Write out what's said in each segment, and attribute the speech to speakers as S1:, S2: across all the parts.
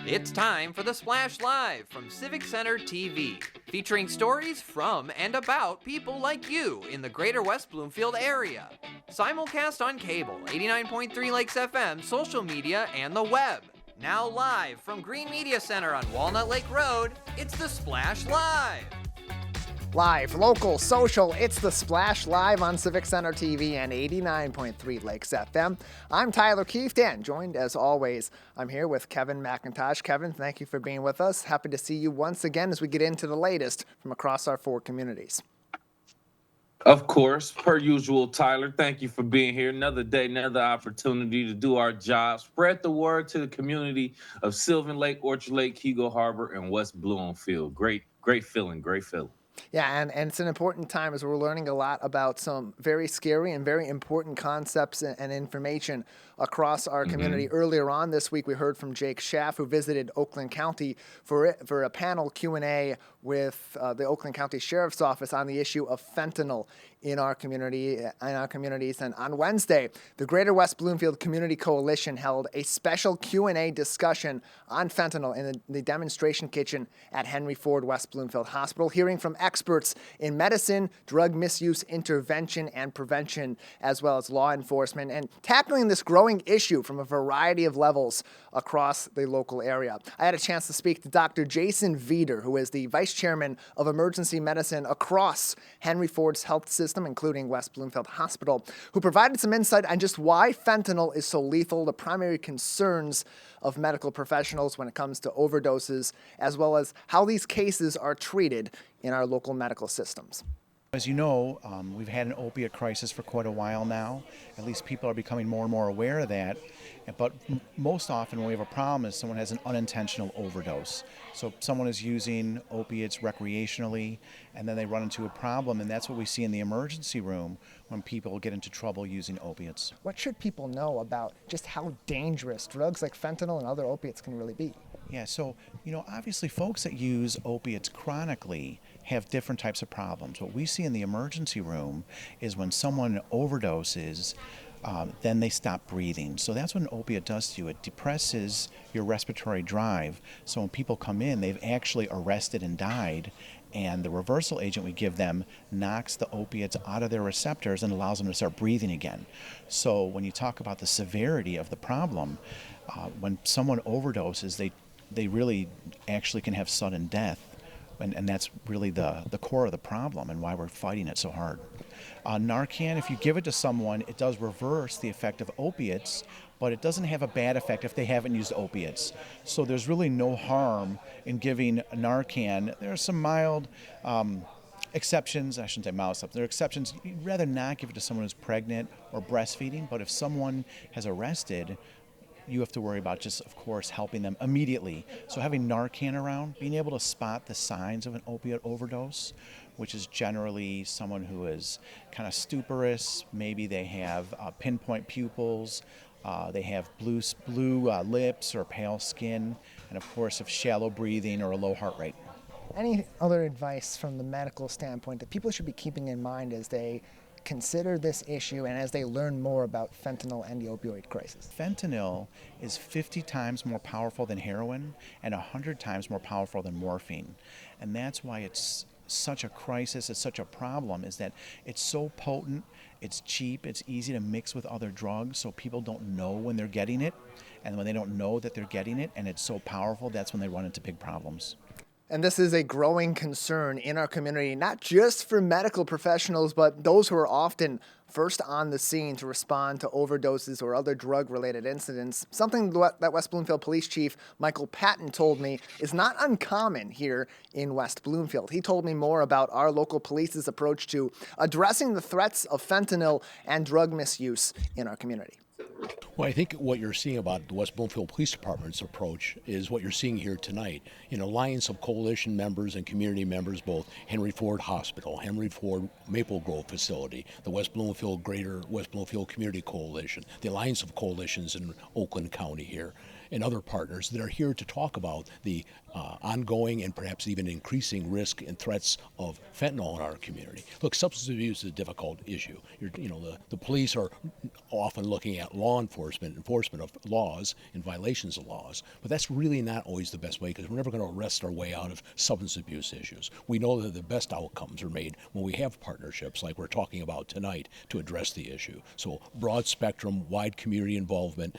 S1: It's time for the Splash Live from Civic Center TV, featuring stories from and about people like you in the greater West Bloomfield area. Simulcast on cable, 89.3 Lakes FM, social media, and the web. Now live from Green Media Center on Walnut Lake Road, it's the Splash Live.
S2: Live, local, social, it's the Splash Live on Civic Center TV and 89.3 Lakes FM. I'm Tyler Keefe, and joined as always, I'm here with Kevin McIntosh. Kevin, thank you for being with us. Happy to see you once again as we get into the latest from across our four communities.
S3: Of course, per usual, Tyler, thank you for being here. Another day, another opportunity to do our job. Spread the word to the community of Sylvan Lake, Orchard Lake, Hugo Harbor, and West Bloomfield. Great feeling.
S2: Yeah, and it's an important time as we're learning a lot about some very scary and very important concepts and information across our community. Earlier on this week, we heard from Jake Schaff, who visited Oakland County for a panel Q&A with the Oakland County Sheriff's Office on the issue of fentanyl in our communities. And on Wednesday, the Greater West Bloomfield Community Coalition held a special Q&A discussion on fentanyl in the demonstration kitchen at Henry Ford West Bloomfield Hospital, hearing from experts in medicine, drug misuse intervention and prevention, as well as law enforcement, and tackling this growing issue from a variety of levels across the local area. I had a chance to speak to Dr. Jason Veeder, who is the Vice Chairman of Emergency Medicine across Henry Ford's health system, including West Bloomfield Hospital, who provided some insight on just why fentanyl is so lethal, the primary concerns of medical professionals when it comes to overdoses, as well as how these cases are treated in our local medical systems.
S4: As you know, we've had an opiate crisis for quite a while now. At least people are becoming more and more aware of that. But most often when we have a problem is someone has an unintentional overdose. So someone is using opiates recreationally, and then they run into a problem, and that's what we see in the emergency room when people get into trouble using opiates.
S2: What should people know about just how dangerous drugs like fentanyl and other opiates can really be?
S4: Yeah, so, obviously folks that use opiates chronically have different types of problems. What we see in the emergency room is when someone overdoses, then they stop breathing. So that's what an opiate does to you. It depresses your respiratory drive. So when people come in, they've actually arrested and died, and the reversal agent we give them knocks the opiates out of their receptors and allows them to start breathing again. So when you talk about the severity of the problem, when someone overdoses, they really actually can have sudden death. And that's really the core of the problem and why we're fighting it so hard. Narcan, if you give it to someone, it does reverse the effect of opiates, but it doesn't have a bad effect if they haven't used opiates. So there's really no harm in giving Narcan. There are some mild exceptions. I shouldn't say mild stuff. There are exceptions. You'd rather not give it to someone who's pregnant or breastfeeding, but if someone has arrested, you have to worry about just, of course, helping them immediately. So having Narcan around, being able to spot the signs of an opiate overdose, which is generally someone who is kind of stuporous, maybe they have pinpoint pupils, they have blue lips or pale skin, and of course, if shallow breathing or a low heart rate.
S2: Any other advice from the medical standpoint that people should be keeping in mind as they consider this issue and as they learn more about fentanyl and the opioid crisis?
S4: Fentanyl is 50 times more powerful than heroin and 100 times more powerful than morphine. And that's why it's such a crisis, it's such a problem, is that it's so potent, it's cheap, it's easy to mix with other drugs, so people don't know when they're getting it. And when they don't know that they're getting it and it's so powerful, that's when they run into big problems.
S2: And this is a growing concern in our community, not just for medical professionals, but those who are often first on the scene to respond to overdoses or other drug-related incidents. Something that West Bloomfield Police Chief Michael Patton told me is not uncommon here in West Bloomfield. He told me more about our local police's approach to addressing the threats of fentanyl and drug misuse in our community.
S5: Well, I think what you're seeing about the West Bloomfield Police Department's approach is what you're seeing here tonight. An alliance of coalition members and community members, both Henry Ford Hospital, Henry Ford Maple Grove Facility, the West Bloomfield Greater West Bloomfield Community Coalition, the alliance of coalitions in Oakland County here. and other partners that are here to talk about the ongoing and perhaps even increasing risk and threats of fentanyl in our community. Look, substance abuse is a difficult issue. The police are often looking at law enforcement of laws and violations of laws, but that's really not always the best way, because we're never going to arrest our way out of substance abuse issues. We know that the best outcomes are made when we have partnerships like we're talking about tonight to address the issue. So broad spectrum, wide community involvement.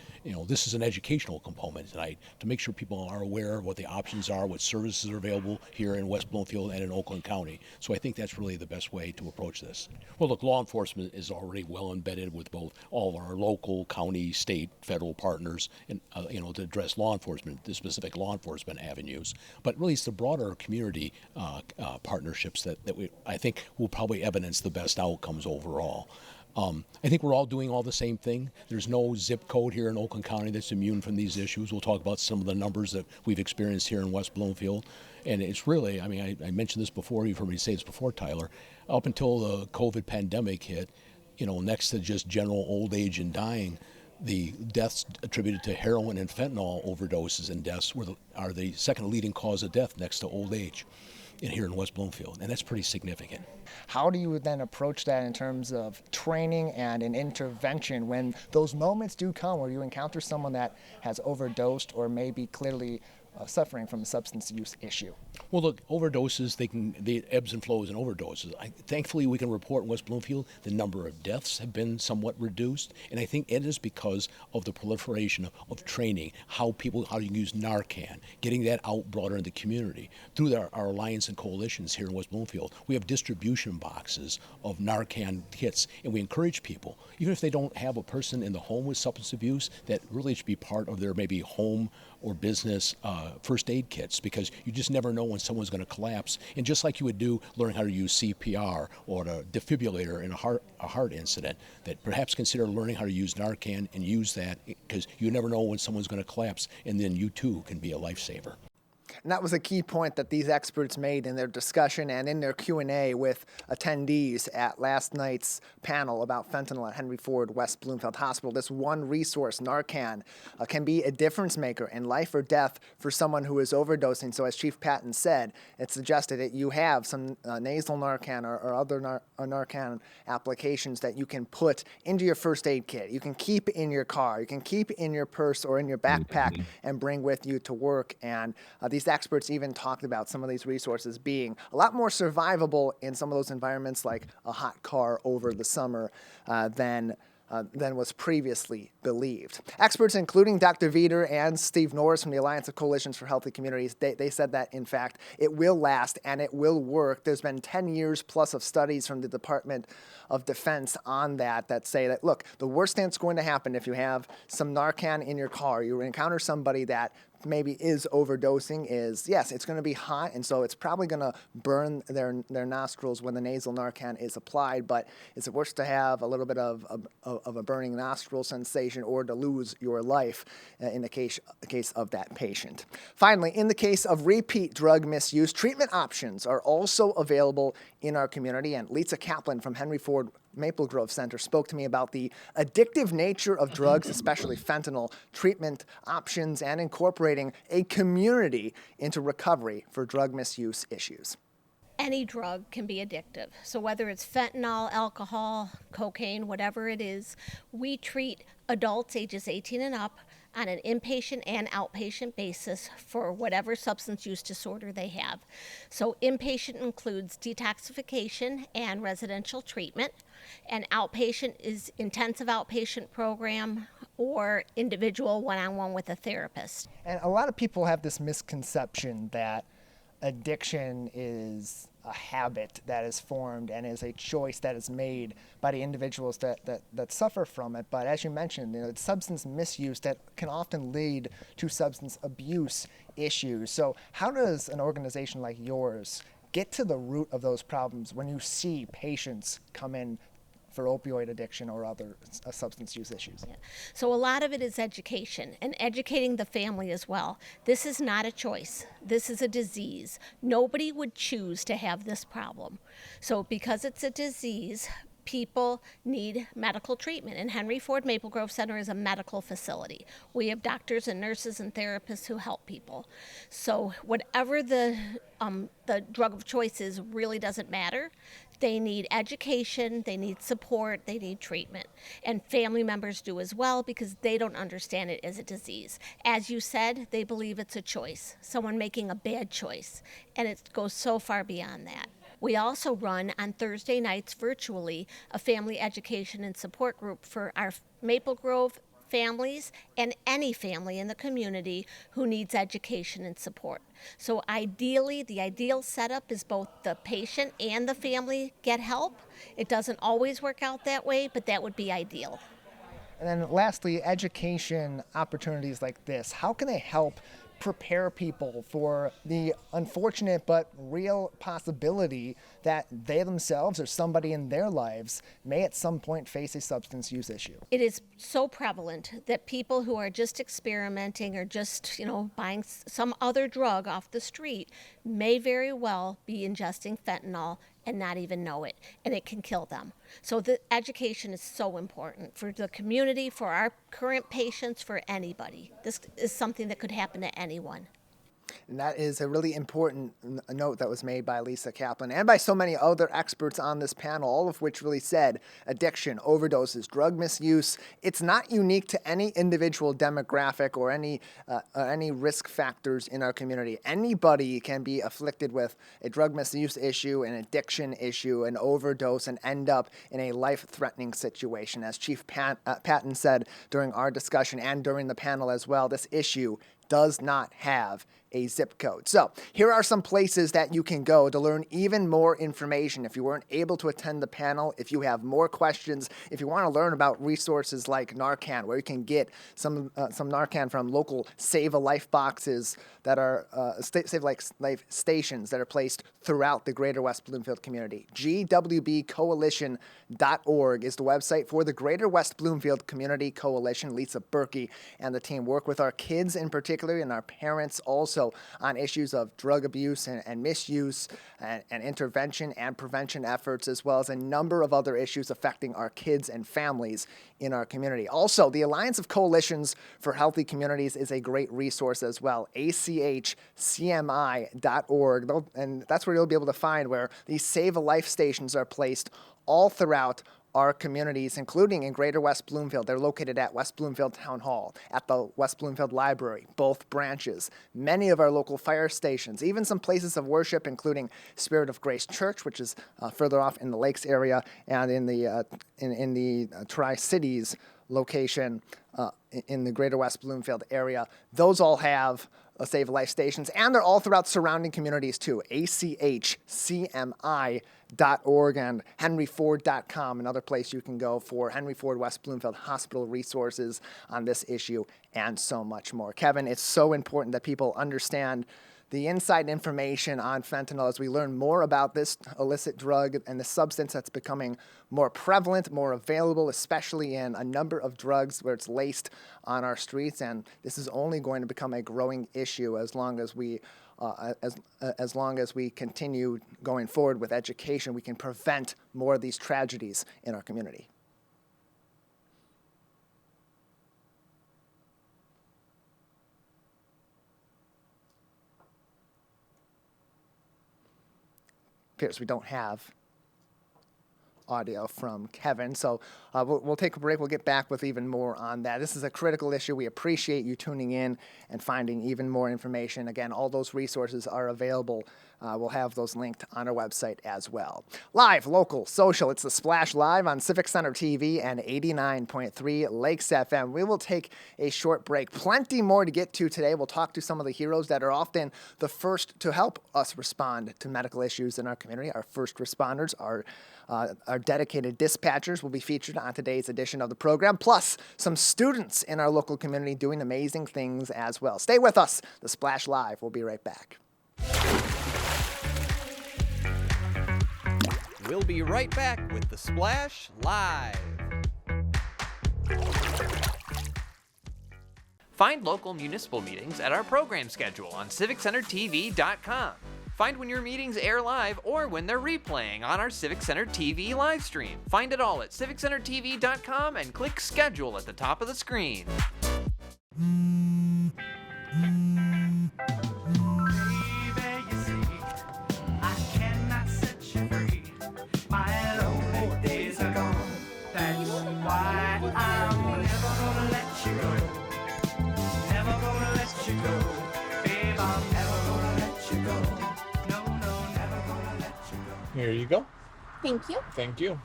S5: This is an educational component tonight to make sure people are aware of what the options are, what services are available here in West Bloomfield and in Oakland County. So I think that's really the best way to approach this. Well, look, law enforcement is already well embedded with both all of our local, county, state, federal partners, and to address law enforcement, the specific law enforcement avenues. But really, it's the broader community partnerships that I think will probably evidence the best outcomes overall. I think we're all doing all the same thing. There's no zip code here in Oakland County that's immune from these issues. We'll talk about some of the numbers that we've experienced here in West Bloomfield. And it's really, I mentioned this before, you've heard me say this before, Tyler, up until the COVID pandemic hit, next to just general old age and dying, the deaths attributed to heroin and fentanyl overdoses and deaths are the second leading cause of death next to old age here in West Bloomfield, and that's pretty significant.
S2: How do you then approach that in terms of training and an intervention when those moments do come where you encounter someone that has overdosed or may be clearly suffering from a substance use issue?
S5: Well, look, overdoses, they ebbs and flows in overdoses. Thankfully, we can report in West Bloomfield the number of deaths have been somewhat reduced, and I think it is because of the proliferation of training, how to use Narcan, getting that out broader in the community. Through our alliance and coalitions here in West Bloomfield, we have distribution boxes of Narcan kits, and we encourage people, even if they don't have a person in the home with substance abuse, that really should be part of their maybe home or business first aid kits, because you just never know when someone's going to collapse. And just like you would do learning how to use CPR or a defibrillator in a heart incident, that perhaps consider learning how to use Narcan and use that, because you never know when someone's going to collapse, and then you too can be a lifesaver.
S2: And that was a key point that these experts made in their discussion and in their Q&A with attendees at last night's panel about fentanyl at Henry Ford West Bloomfield Hospital. This one resource, Narcan, can be a difference maker in life or death for someone who is overdosing. So as Chief Patton said, it's suggested that you have some nasal Narcan or other Narcan applications that you can put into your first aid kit. You can keep in your car. You can keep in your purse or in your backpack and bring with you to work. And these experts even talked about some of these resources being a lot more survivable in some of those environments like a hot car over the summer than was previously believed. Experts, including Dr. Veeder and Steve Norris from the Alliance of Coalitions for Healthy Communities, they said that, in fact, it will last and it will work. There's been 10 years plus of studies from the Department of Defense on that say that, look, the worst thing that's going to happen if you have some Narcan in your car, you encounter somebody that maybe is overdosing, is, yes, it's going to be hot, and so it's probably going to burn their nostrils when the nasal Narcan is applied, but is it worse to have a little bit of a burning nostril sensation or to lose your life in the case of that patient? Finally, in the case of repeat drug misuse, treatment options are also available in our community, and Lisa Kaplan from Henry Ford Maple Grove Center spoke to me about the addictive nature of drugs, especially fentanyl, treatment options, and incorporating a community into recovery for drug misuse issues.
S6: Any drug can be addictive. So whether it's fentanyl, alcohol, cocaine, whatever it is, we treat adults ages 18 and up on an inpatient and outpatient basis for whatever substance use disorder they have. So inpatient includes detoxification and residential treatment, and outpatient is intensive outpatient program or individual one-on-one with a therapist.
S2: And a lot of people have this misconception that addiction is a habit that is formed and is a choice that is made by the individuals that suffer from it. But as you mentioned, it's substance misuse that can often lead to substance abuse issues. So how does an organization like yours get to the root of those problems when you see patients come in for opioid addiction or other substance use issues?
S6: Yeah. So a lot of it is education and educating the family as well. This is not a choice. This is a disease. Nobody would choose to have this problem. So because it's a disease, people need medical treatment, and Henry Ford Maple Grove Center is a medical facility. We have doctors and nurses and therapists who help people. So whatever the drug of choice is really doesn't matter. They need education, they need support, they need treatment. And family members do as well because they don't understand it as a disease. As you said, they believe it's a choice, someone making a bad choice. And it goes so far beyond that. We also run on Thursday nights virtually a family education and support group for our Maple Grove families and any family in the community who needs education and support. So ideally, the ideal setup is both the patient and the family get help. It doesn't always work out that way, but that would be ideal.
S2: And then lastly, education opportunities like this, how can they help prepare people for the unfortunate but real possibility that they themselves or somebody in their lives may at some point face a substance use issue?
S6: It is so prevalent that people who are just experimenting or just, buying some other drug off the street may very well be ingesting fentanyl and not even know it, and it can kill them. So the education is so important for the community, for our current patients, for anybody. This is something that could happen to anyone.
S2: And that is a really important note that was made by Lisa Kaplan and by so many other experts on this panel, all of which really said addiction, overdoses, drug misuse, it's not unique to any individual demographic or any risk factors in our community. Anybody can be afflicted with a drug misuse issue, an addiction issue, an overdose, and end up in a life-threatening situation. As Chief Patton said during our discussion and during the panel as well, this issue does not have a zip code. So here are some places that you can go to learn even more information. If you weren't able to attend the panel, if you have more questions, if you want to learn about resources like Narcan, where you can get some Narcan from local Save a Life boxes that are Save a Life stations that are placed throughout the greater West Bloomfield community. GWBcoalition.org is the website for the Greater West Bloomfield Community Coalition. Lisa Berkey and the team work with our kids in particular and our parents also on issues of drug abuse and misuse and intervention and prevention efforts, as well as a number of other issues affecting our kids and families in our community. Also, the Alliance of Coalitions for Healthy Communities is a great resource as well, achcmi.org, and that's where you'll be able to find where these Save a Life stations are placed all throughout our communities, including in Greater West Bloomfield. They're located at West Bloomfield Town Hall, at the West Bloomfield Library, both branches, many of our local fire stations, even some places of worship, including Spirit of Grace Church, which is further off in the Lakes area, and in the Tri-Cities location in the Greater West Bloomfield area. Those all have Save a Life stations, and they're all throughout surrounding communities too. achcmi.org and henryford.com, another place you can go for Henry Ford West Bloomfield Hospital resources on this issue and so much more. Kevin, it's so important that people understand the inside information on fentanyl as we learn more about this illicit drug and the substance that's becoming more prevalent, more available, especially in a number of drugs where it's laced on our streets. And this is only going to become a growing issue as long as we continue going forward with education. We can prevent more of these tragedies in our community. Appears we don't have audio from Kevin, so we'll take a break. We'll get back with even more on that. This is a critical issue. We appreciate you tuning in and finding even more information. Again, all those resources are available. We'll have those linked on our website as well. Live, local, social. It's the Splash Live on Civic Center TV and 89.3 Lakes FM. We will take a short break. Plenty more to get to today. We'll talk to some of the heroes that are often the first to help us respond to medical issues in our community. Our first responders, our dedicated dispatchers will be featured on today's edition of the program, plus some students in our local community doing amazing things as well. Stay with us. The Splash Live. We'll be right back.
S1: We'll be right back with the Splash Live. Find local municipal meetings at our program schedule on civiccentertv.com. Find when your meetings air live or when they're replaying on our Civic Center TV live stream. Find it all at civiccentertv.com and click schedule at the top of the screen.
S7: Here you go.
S6: Thank you.
S7: Thank you.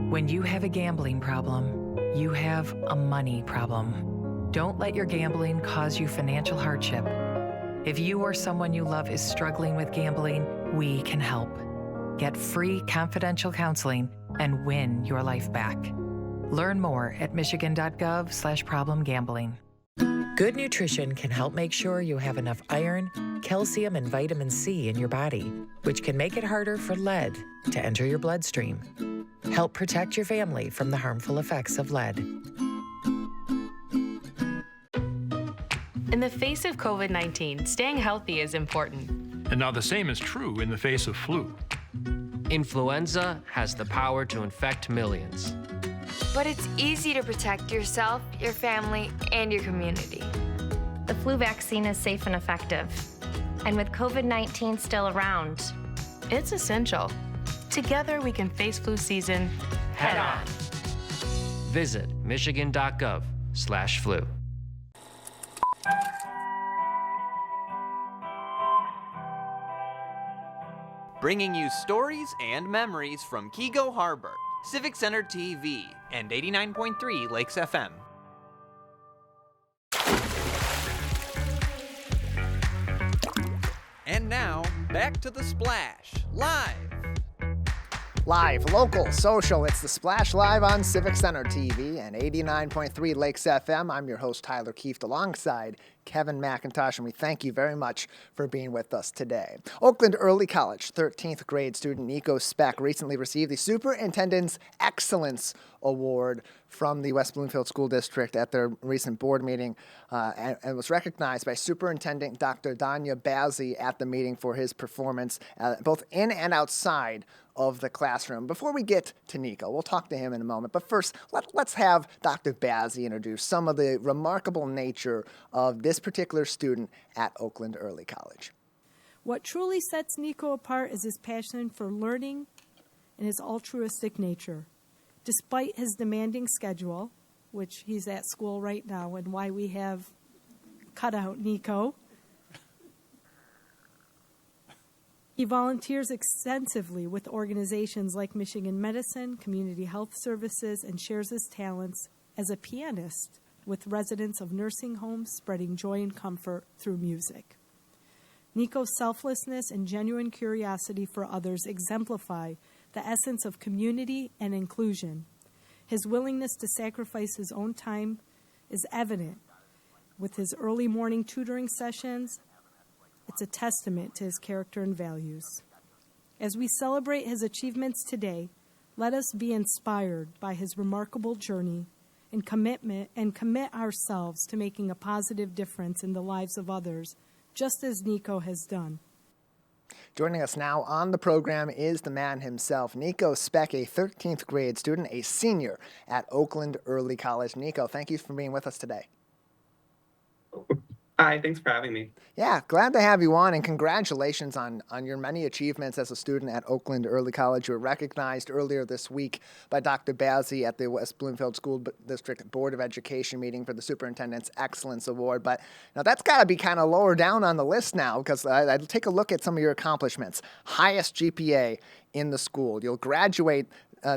S8: When you have a gambling problem, you have a money problem. Don't let your gambling cause you financial hardship. If you or someone you love is struggling with gambling, we can help. Get free confidential counseling and win your life back. Learn more at michigan.gov/problemgambling. Good nutrition can help make sure you have enough iron, calcium, and vitamin C in your body, which can make it harder for lead to enter your bloodstream. Help protect your family from the harmful effects of lead.
S9: In the face of COVID-19, staying healthy is important.
S10: And now the same is true in the face of flu.
S11: Influenza has the power to infect millions.
S12: But it's easy to protect yourself, your family, and your community.
S13: The flu vaccine is safe and effective. And with COVID-19 still around,
S9: it's essential. Together we can face flu season head on.
S11: Visit michigan.gov/flu.
S1: Bringing you stories and memories from Keego Harbor, Civic Center TV, and 89.3 Lakes FM. And now, back to The Splash, live.
S2: Live, local, social, it's The Splash Live on Civic Center TV and 89.3 Lakes FM. I'm your host, Tyler Kieft, alongside Kevin McIntosh, and we thank you very much for being with us today. Oakland Early College 13th grade student Nico Speck recently received the Superintendent's Excellence Award from the West Bloomfield School District at their recent board meeting and was recognized by Superintendent Dr. Danya Bazzi at the meeting for his performance both in and outside of the classroom. Before we get to Nico, we'll talk to him in a moment, but first let's have Dr. Bazzi introduce some of the remarkable nature of this particular student at Oakland Early College.
S14: What truly sets Nico apart is his passion for learning and his altruistic nature. Despite his demanding schedule, which he's at school right now, and why we have cut out Nico, he volunteers extensively with organizations like Michigan Medicine, Community Health Services, and shares his talents as a pianist with residents of nursing homes, spreading joy and comfort through music. Nico's selflessness and genuine curiosity for others exemplify the essence of community and inclusion. His willingness to sacrifice his own time is evident with his early morning tutoring sessions. It's a testament to his character and values. As we celebrate his achievements today, let us be inspired by his remarkable journey and commit ourselves to making a positive difference in the lives of others, just as Nico has done.
S2: Joining us now on the program is the man himself, Nico Speck, a 13th grade student, a senior at Oakland Early College. Nico, thank you for being with us today.
S15: Hi, thanks for having me.
S2: Yeah, glad to have you on, and congratulations on your many achievements as a student at Oakland Early College. You were recognized earlier this week by Dr. Bazzi at the West Bloomfield School District Board of Education meeting for the Superintendent's Excellence Award. But now that's got to be kind of lower down on the list now, because I take a look at some of your accomplishments. Highest GPA in the school. You'll graduate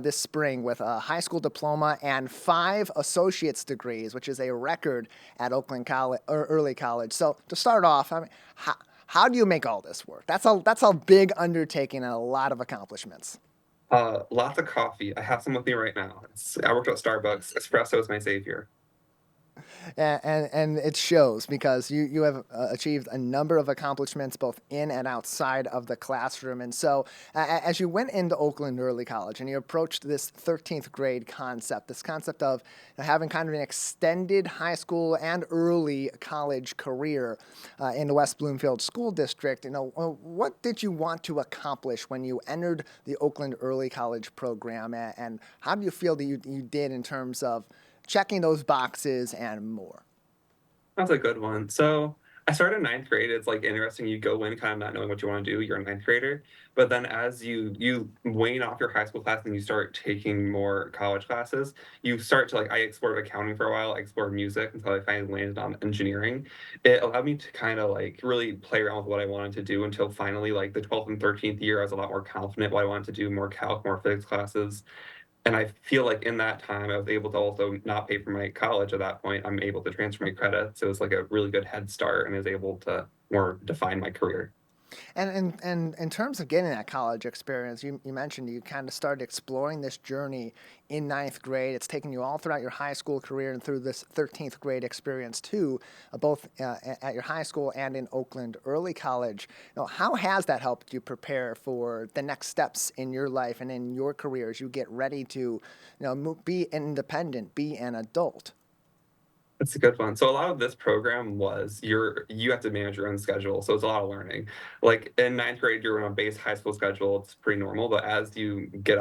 S2: this spring with a high school diploma and 5 associate's degrees, which is a record at Oakland Early College. So to start off, I mean, how do you make all this work? That's a big undertaking and a lot of accomplishments.
S15: Lots of coffee. I have some with me right now. I worked at Starbucks. Espresso is my savior.
S2: And it shows because you have achieved a number of accomplishments both in and outside of the classroom. And so as you went into Oakland Early College and you approached this 13th grade concept, this concept of having kind of an extended high school and early college career in the West Bloomfield School District, what did you want to accomplish when you entered the Oakland Early College program, and how do you feel that you did in terms of checking those boxes and more?
S15: That's a good one. So I started in ninth grade. It's like interesting. You go in kind of not knowing what you want to do. You're a ninth grader, but then as you wane off your high school class and you start taking more college classes, you start to I explored accounting for a while. I explored music until I finally landed on engineering. It allowed me to kind of really play around with what I wanted to do until finally the 12th and 13th year, I was a lot more confident what I wanted to do, more calc, more physics classes. And I feel like in that time, I was able to also not pay for my college at that point. I'm able to transfer my credits. So it was like a really good head start and is able to more define my career.
S2: And in terms of getting that college experience, you mentioned you kind of started exploring this journey in ninth grade. It's taken you all throughout your high school career and through this 13th grade experience too, both at your high school and in Oakland Early College. How has that helped you prepare for the next steps in your life and in your career as you get ready to be independent, be an adult?
S15: That's a good one. So a lot of this program was you have to manage your own schedule. So it's a lot of learning. Like in ninth grade, you're on a base high school schedule. It's pretty normal. But as you get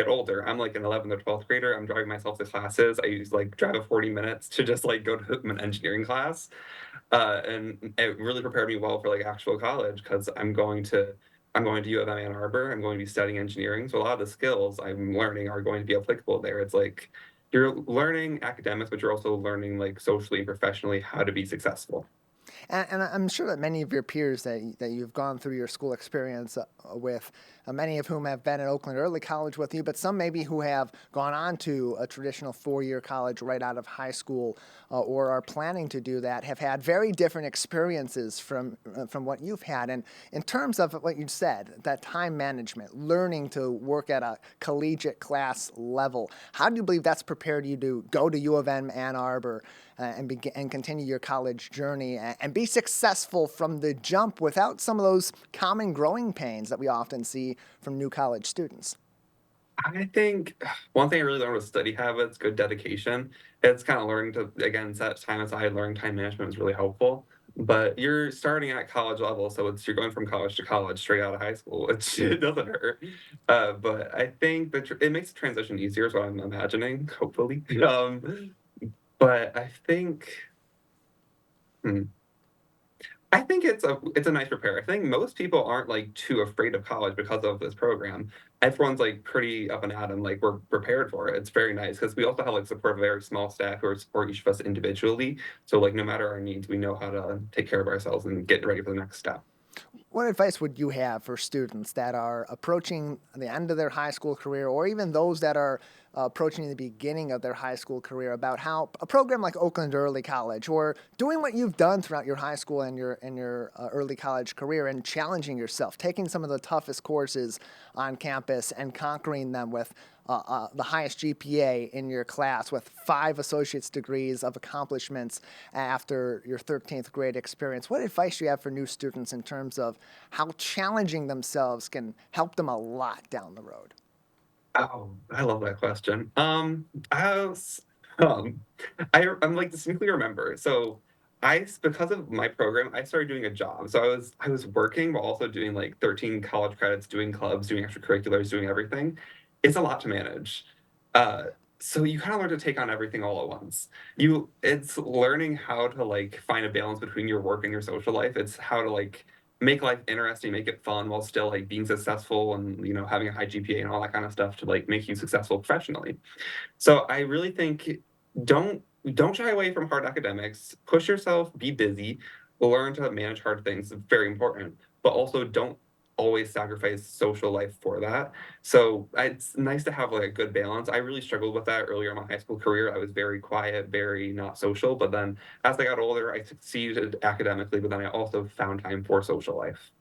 S15: older, I'm like an 11th or 12th grader. I'm driving myself to classes. I use drive a 40 minutes to just go to an engineering class. And it really prepared me well for actual college because I'm going to U of M Ann Arbor. I'm going to be studying engineering. So a lot of the skills I'm learning are going to be applicable there. It's you're learning academics, but you're also learning socially and professionally how to be successful.
S2: And I'm sure that many of your peers that you've gone through your school experience with, many of whom have been at Oakland Early College with you, but some maybe who have gone on to a traditional four-year college right out of high school or are planning to do that, have had very different experiences from what you've had. And in terms of what you said, that time management, learning to work at a collegiate class level, how do you believe that's prepared you to go to U of M Ann Arbor and continue your college journey and be successful from the jump without some of those common growing pains that we often see from new college students?
S15: I think one thing I really learned was study habits, good dedication. It's kind of learning to, again, set time aside, learning time management was really helpful. But you're starting at college level, so you're going from college to college straight out of high school, which it doesn't hurt. But I think that it makes the transition easier, is what I'm imagining, hopefully. But I think, hmm, I think it's a nice repair. I think most people aren't too afraid of college because of this program. Everyone's pretty up and at 'em, we're prepared for it. It's very nice because we also have support a very small staff who support each of us individually. So no matter our needs, we know how to take care of ourselves and get ready for the next step.
S2: What advice would you have for students that are approaching the end of their high school career, or even those that are approaching the beginning of their high school career, about how a program like Oakland Early College, or doing what you've done throughout your high school and your early college career, and challenging yourself, taking some of the toughest courses on campus and conquering them with the highest GPA in your class, with 5 associate's degrees of accomplishments after your 13th grade experience? What advice do you have for new students in terms of how challenging themselves can help them a lot down the road?
S15: Oh, I love that question. I was, I'm distinctly remember. So because of my program, I started doing a job. So I was working while also doing 13 college credits, doing clubs, doing extracurriculars, doing everything. It's a lot to manage. Uh, so you kind of learn to take on everything all at once. It's learning how to find a balance between your work and your social life. It's how to make life interesting, make it fun while still being successful and having a high GPA and all that kind of stuff to make you successful professionally. So I really think don't don't shy away from hard academics. Push yourself, be busy, learn to manage hard things. It's very important, but also don't always sacrifice social life for that. So it's nice to have a good balance. I really struggled with that earlier in my high school career. I was very quiet, very not social. But then as I got older, I succeeded academically, but then I also found time for social life.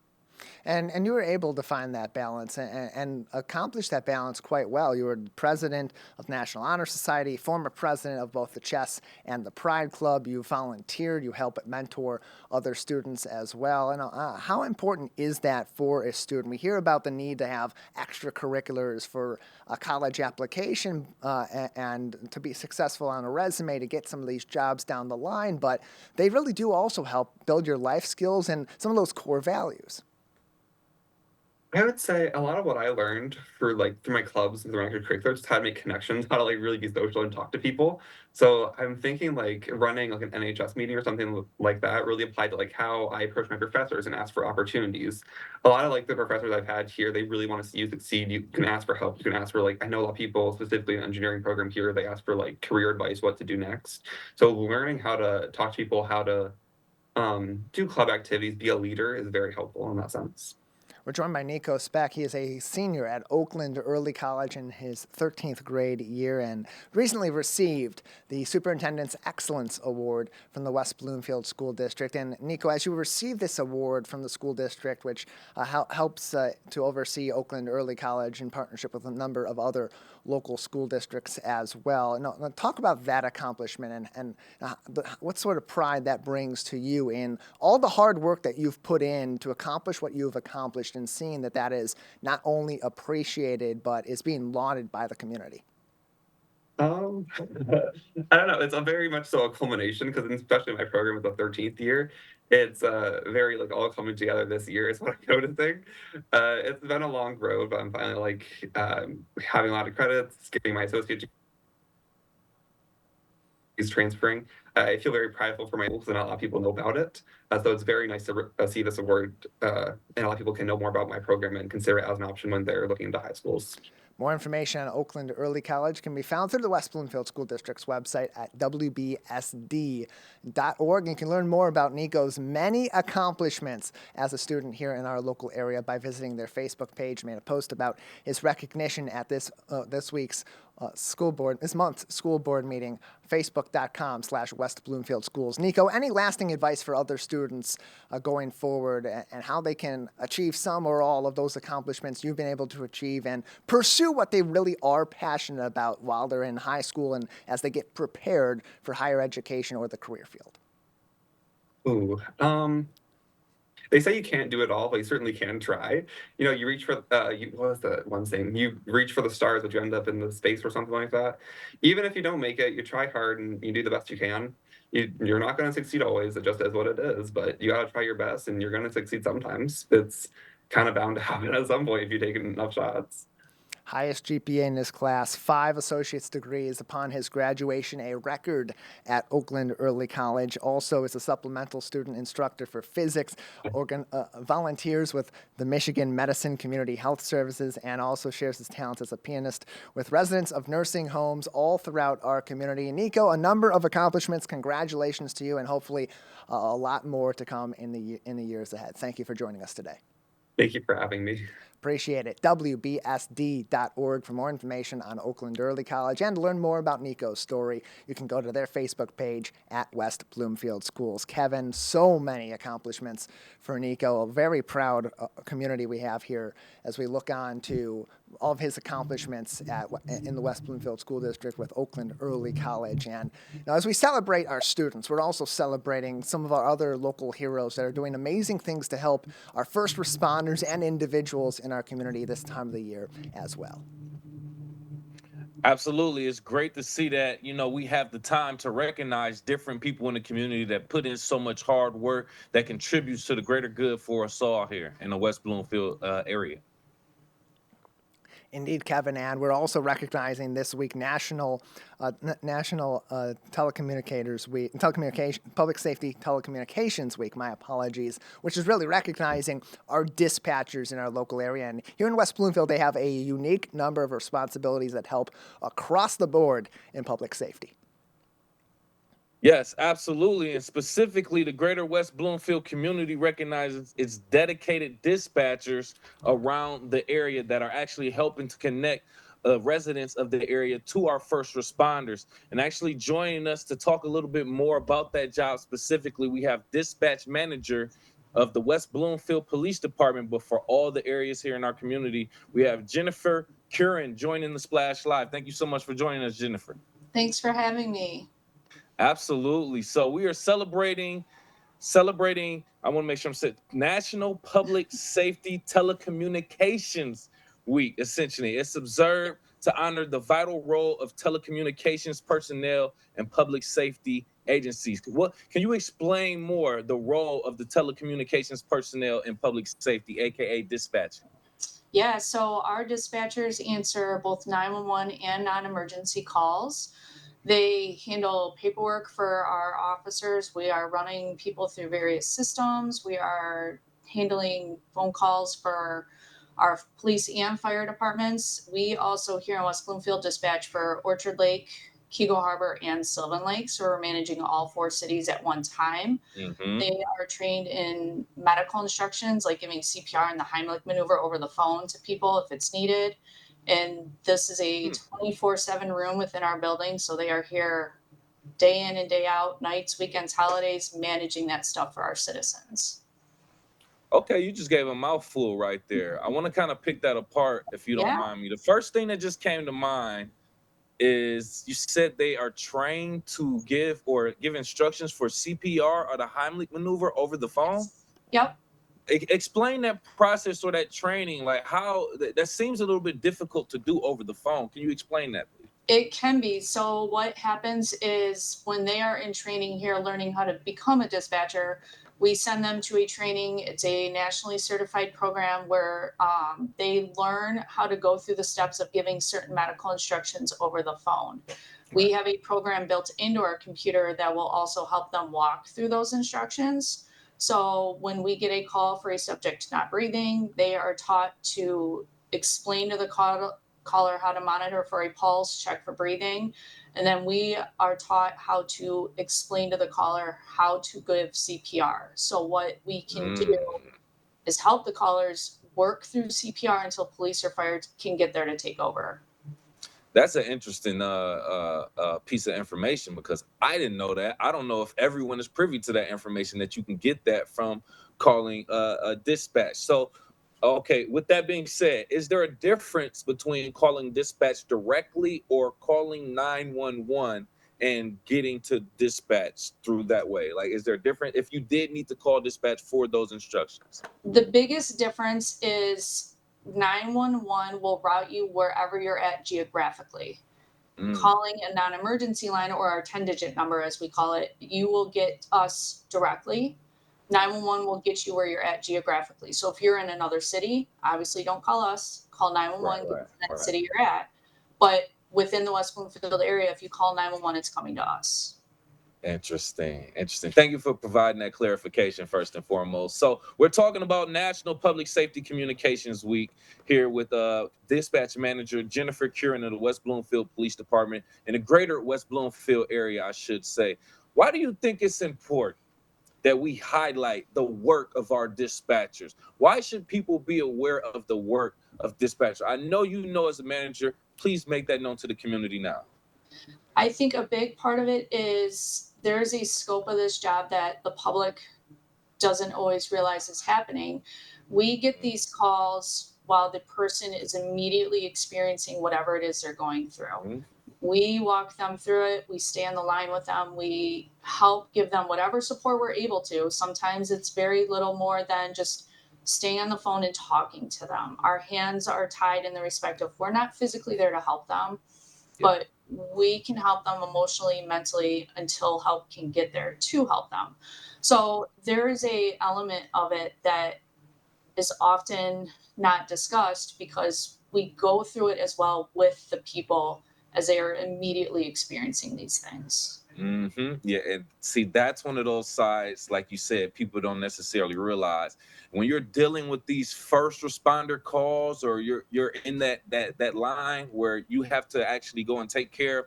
S2: And you were able to find that balance and accomplish that balance quite well. You were president of National Honor Society, former president of both the Chess and the Pride Club. You volunteered, you help mentor other students as well. And how important is that for a student? We hear about the need to have extracurriculars for a college application and to be successful on a resume to get some of these jobs down the line, but they really do also help build your life skills and some of those core values.
S15: I would say a lot of what I learned through my clubs and through my extracurriculars is how to make connections, how to really be social and talk to people. So I'm thinking running an NHS meeting or something like that really applied to how I approach my professors and ask for opportunities. A lot of the professors I've had here, they really want to see you succeed. You can ask for help. You can ask for I know a lot of people, specifically in the engineering program here, they ask for career advice, what to do next. So learning how to talk to people, how to do club activities, be a leader is very helpful in that sense.
S2: We're joined by Nico Speck. He is a senior at Oakland Early College in his 13th grade year and recently received the Superintendent's Excellence Award from the West Bloomfield School District. And Nico, as you receive this award from the school district, which helps to oversee Oakland Early College in partnership with a number of other local school districts as well. And talk about that accomplishment and what sort of pride that brings to you in all the hard work that you've put in to accomplish what you've accomplished and seeing that is not only appreciated, but is being lauded by the community.
S15: I don't know. It's a very much so a culmination because especially my program is the 13th year. It's very all coming together this year is what I'm noticing. It's been a long road, but I'm finally having a lot of credits, getting my associate is transferring. I feel very prideful for my schools and not a lot of people know about it. So it's very nice to see this award and a lot of people can know more about my program and consider it as an option when they're looking into high schools.
S2: More information on Oakland Early College can be found through the West Bloomfield School District's website at wbsd.org. And you can learn more about Nico's many accomplishments as a student here in our local area by visiting their Facebook page. Made a post about his recognition at this month's school board meeting, facebook.com/West Bloomfield Schools. Nico, any lasting advice for other students going forward and how they can achieve some or all of those accomplishments you've been able to achieve and pursue what they really are passionate about while they're in high school and as they get prepared for higher education or the career field?
S15: They say you can't do it all, but you certainly can try. You reach for, what was the one saying? You reach for the stars, but you end up in the space or something like that. Even if you don't make it, you try hard and you do the best you can. You're not going to succeed always. It just is what it is, but you got to try your best and you're going to succeed sometimes. It's kind of bound to happen at some point if you take enough shots.
S2: Highest GPA in his class, 5 associate's degrees upon his graduation, a record at Oakland Early College. Also is a supplemental student instructor for physics, volunteers with the Michigan Medicine Community Health Services, and also shares his talents as a pianist with residents of nursing homes all throughout our community. Nico, a number of accomplishments. Congratulations to you, and hopefully a lot more to come in the years ahead. Thank you for joining us today.
S15: Thank you for having me.
S2: Appreciate it. WBSD.org for more information on Oakland Early College and to learn more about Nico's story. You can go to their Facebook page at West Bloomfield Schools. Kevin, so many accomplishments for Nico. A very proud community we have here as we look on to all of his accomplishments in the West Bloomfield School District with Oakland Early College. And now, as we celebrate our students, we're also celebrating some of our other local heroes that are doing amazing things to help our first responders and individuals in our community this time of the year as well.
S3: Absolutely. It's great to see that, we have the time to recognize different people in the community that put in so much hard work that contributes to the greater good for us all here in the West Bloomfield area.
S2: Indeed, Kevin, and we're also recognizing this week National Telecommunicators Week, Public Safety Telecommunications Week, my apologies, which is really recognizing our dispatchers in our local area. And here in West Bloomfield, they have a unique number of responsibilities that help across the board in public safety.
S3: Yes, absolutely. And specifically, the greater West Bloomfield community recognizes its dedicated dispatchers around the area that are actually helping to connect residents of the area to our first responders. And actually joining us to talk a little bit more about that job specifically, we have dispatch manager of the West Bloomfield Police Department, but for all the areas here in our community. We have Jennifer Curran joining the Splash Live. Thank you so much for joining us, Jennifer.
S16: Thanks for having me.
S3: Absolutely. So we are celebrating, I want to make sure I'm saying National Public Safety Telecommunications Week, essentially. It's observed to honor the vital role of telecommunications personnel and public safety agencies. What can you explain more the role of the telecommunications personnel in public safety, aka dispatching?
S16: Yeah, so our dispatchers answer both 911 and non-emergency calls. They handle paperwork for our officers. We are running people through various systems. We are handling phone calls for our police and fire departments. We also here in West Bloomfield dispatch for Orchard Lake, Kego Harbor, and Sylvan Lake. So we're managing all 4 cities at one time.
S3: Mm-hmm.
S16: They are trained in medical instructions, like giving CPR and the Heimlich maneuver over the phone to people if it's needed. And this is a 24/7 room within our building. So they are here day in and day out, nights, weekends, holidays, managing that stuff for our citizens.
S3: Okay, you just gave a mouthful right there. I want to kind of pick that apart, if you don't
S16: Yeah.
S3: mind me. The first thing that just came to mind is you said they are trained to give instructions for CPR or the Heimlich maneuver over the phone.
S16: Yep.
S3: Explain that process or that training, like how that seems a little bit difficult to do over the phone. Can you explain that, please?
S16: It can be. So what happens is when they are in training here, learning how to become a dispatcher, we send them to a training. It's a nationally certified program where they learn how to go through the steps of giving certain medical instructions over the phone. We have a program built into our computer that will also help them walk through those instructions. So when we get a call for a subject not breathing, they are taught to explain to the caller how to monitor for a pulse, check for breathing. And then we are taught how to explain to the caller how to give CPR. So what we can do is help the callers work through CPR until police or fire can get there to take over.
S3: That's an interesting piece of information because I didn't know that. I don't know if everyone is privy to that information that you can get that from calling a dispatch. So, okay, with that being said, is there a difference between calling dispatch directly or calling 911 and getting to dispatch through that way? Like, is there a difference if you did need to call dispatch for those instructions?
S16: The biggest difference is 911 will route you wherever you're at geographically. Calling a non-emergency line or our 10-digit number, as we call it, you will get us directly. 911 will get you where you're at geographically. So if you're in another city, obviously don't call us, call 911, get to that city you're at. But within the West Bloomfield area, if you call 911, it's coming to us.
S3: Interesting. Thank you for providing that clarification first and foremost. So we're talking about National Public Safety Communications Week here with Dispatch Manager Jennifer Curran of the West Bloomfield Police Department in the greater West Bloomfield area, I should say. Why do you think it's important that we highlight the work of our dispatchers? Why should people be aware of the work of dispatchers? I know you know as a manager, please make that known to the community now.
S16: I think a big part of it is there's a scope of this job that the public doesn't always realize is happening. We get these calls while the person is immediately experiencing whatever it is they're going through. We walk them through it. We stay on the line with them. We help give them whatever support we're able to. Sometimes it's very little more than just staying on the phone and talking to them. Our hands are tied in the respect of we're not physically there to help them, but we can help them emotionally, mentally until help can get there to help them. So there is a element of it that is often not discussed because we go through it as well with the people as they are immediately experiencing these things.
S3: Yeah, and see, that's one of those sides, like you said, people don't necessarily realize when you're dealing with these first responder calls, or you're in that line where you have to actually go and take care of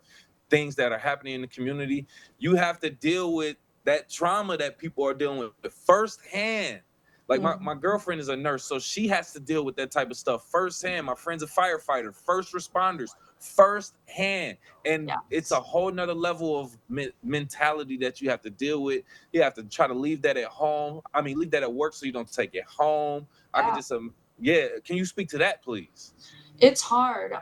S3: things that are happening in the community. You have to deal with that trauma that people are dealing with firsthand. Like my girlfriend is a nurse, so she has to deal with that type of stuff firsthand. My friend's a firefighter, first responders firsthand. And it's a
S16: Yes.
S3: whole nother level of mentality that you have to deal with. You have to try to leave that at home. I mean, leave that at work so you don't take it home. I can
S16: Yeah.
S3: just, yeah. Can you speak to that, please?
S16: It's hard.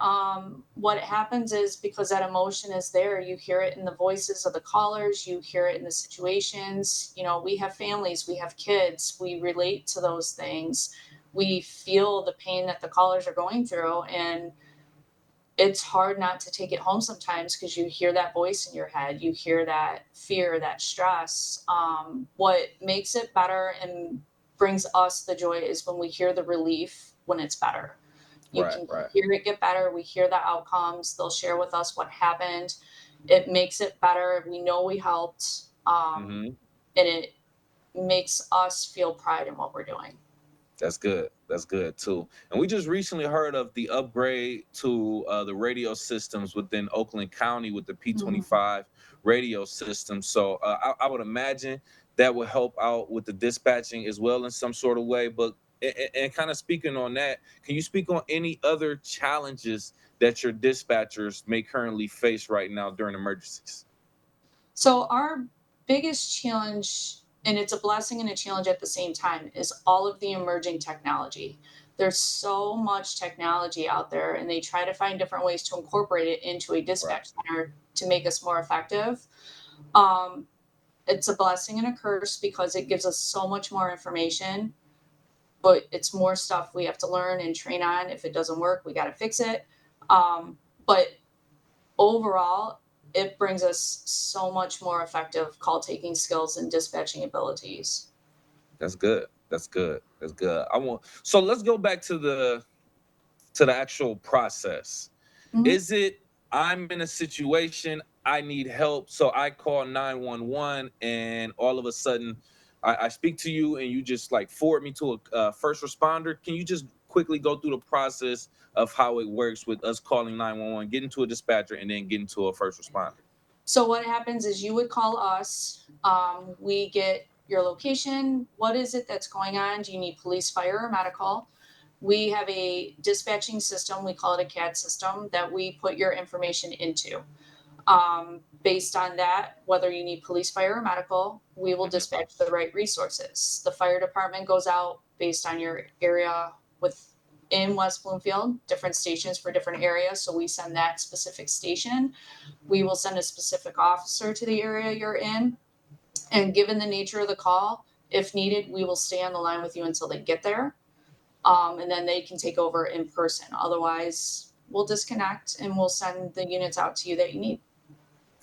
S16: What happens is because that emotion is there, you hear it in the voices of the callers, you hear it in the situations. You know, we have families, we have kids, we relate to those things. We feel the pain that the callers are going through, and it's hard not to take it home sometimes because you hear that voice in your head, you hear that fear, that stress. What makes it better and brings us the joy is when we hear the relief when it's better. You
S3: Right,
S16: can
S3: right.
S16: hear it get better. We hear the outcomes. They'll share with us what happened. It makes it better. We know we helped.
S3: Hmm.
S16: And it makes us feel pride in what we're doing.
S3: That's good. That's good too. And we just recently heard of the upgrade to the radio systems within Oakland County with the
S16: Mhm.
S3: P25 radio system. So I would imagine that would help out with the dispatching as well in some sort of way. But and kind of speaking on that, can you speak on any other challenges that your dispatchers may currently face right now during emergencies?
S16: So, our biggest challenge, and it's a blessing and a challenge at the same time, is all of the emerging technology. There's so much technology out there, and they try to find different ways to incorporate it into a
S3: Right.
S16: dispatch center to make us more effective. Um, it's a blessing and a curse because it gives us so much more information, but it's more stuff we have to learn and train on. If it doesn't work, we got to fix it. But overall, it brings us so much more effective call taking skills and dispatching abilities.
S3: That's good. That's good. That's good. So let's go back to the actual process.
S16: Mhm.
S3: Is it I'm in a situation, I need help, so I call 911 and all of a sudden I speak to you and you just like forward me to a first responder? Can you just quickly go through the process of how it works with us calling 911, getting to a dispatcher, and then getting to a first responder?
S16: So, what happens is you would call us. We get your location. What is it that's going on? Do you need police, fire, or medical? We have a dispatching system. We call it a CAD system that we put your information into. Based on that, whether you need police, fire, or medical, we will
S3: Mhm.
S16: dispatch the right resources. The fire department goes out based on your area within West Bloomfield, different stations for different areas. So we send that specific station. We will send a specific officer to the area you're in. And given the nature of the call, if needed, we will stay on the line with you until they get there. And then they can take over in person. Otherwise, we'll disconnect and we'll send the units out to you that you need.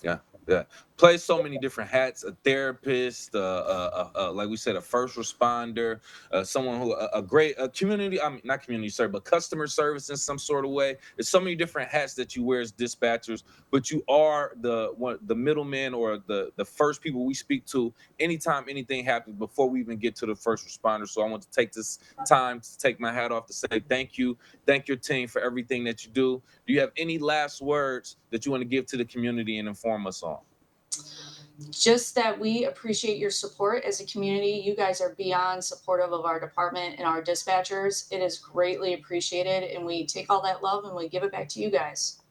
S3: Yeah, yeah. Play so many different hats: a therapist, like we said, a first responder, someone who a great community. I mean, not community service, but customer service in some sort of way. There's so many different hats that you wear as dispatchers, but you are the middleman or the first people we speak to anytime anything happens before we even get to the first responder. So I want to take this time to take my hat off to say thank you, thank your team for everything that you do. Do you have any last words that you want to give to the community and inform us on?
S16: Just that we appreciate your support as a community. You guys are beyond supportive of our department and our dispatchers. It is greatly appreciated, and we take all that love and we give it back to you guys.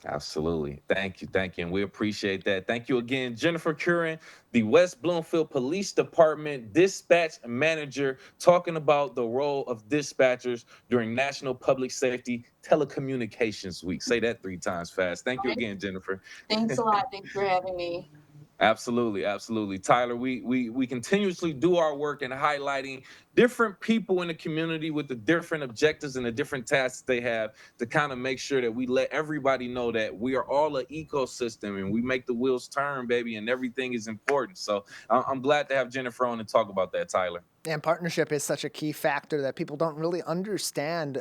S3: Absolutely. Thank you. Thank you. And we appreciate that. Thank you again, Jennifer Curran, the West Bloomfield Police Department Dispatch Manager, talking about the role of dispatchers during National Public Safety Telecommunications Week. Say that 3 times fast. Thank you
S16: Right?
S3: again, Jennifer.
S16: Thanks a lot. Thanks for having me.
S3: Absolutely, absolutely. Tyler, we continuously do our work in highlighting different people in the community with the different objectives and the different tasks they have to kind of make sure that we let everybody know that we are all an ecosystem and we make the wheels turn, baby, and everything is important. So I'm glad to have Jennifer on and talk about that, Tyler.
S2: And partnership is such a key factor that people don't really understand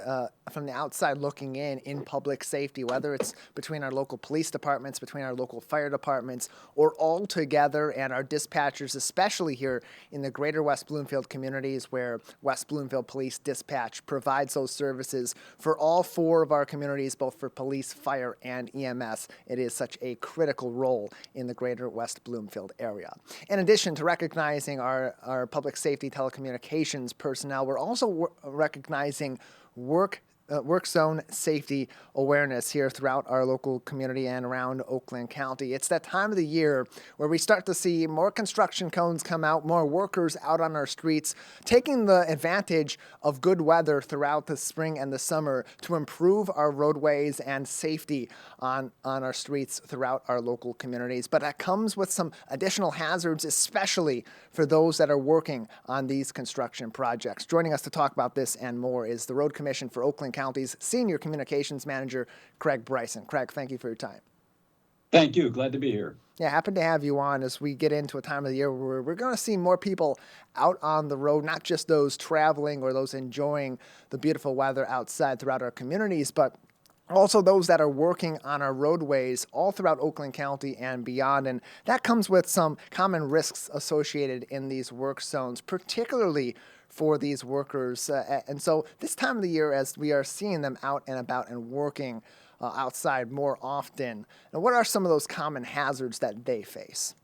S2: from the outside looking in public safety, whether it's between our local police departments, between our local fire departments, or all together, and our dispatchers, especially here in the greater West Bloomfield communities where West Bloomfield Police Dispatch provides those services for all 4 of our communities, both for police, fire, and EMS. It is such a critical role in the greater West Bloomfield area. In addition to recognizing our public safety telecommunications personnel, we're also recognizing work work zone safety awareness here throughout our local community and around Oakland County. It's that time of the year where we start to see more construction cones come out, more workers out on our streets, taking the advantage of good weather throughout the spring and the summer to improve our roadways and safety on our streets throughout our local communities. But that comes with some additional hazards, especially for those that are working on these construction projects. Joining us to talk about this and more is the Road Commission for Oakland County's Senior Communications Manager, Craig Bryson. Craig, thank you for your time.
S17: Thank you. Glad to be here.
S2: Yeah, happy to have you on as we get into a time of the year where we're going to see more people out on the road, not just those traveling or those enjoying the beautiful weather outside throughout our communities, but also those that are working on our roadways all throughout Oakland County and beyond. And that comes with some common risks associated in these work zones, particularly for these workers. And so this time of the year, as we are seeing them out and about and working outside more often, now what are some of those common hazards that they face?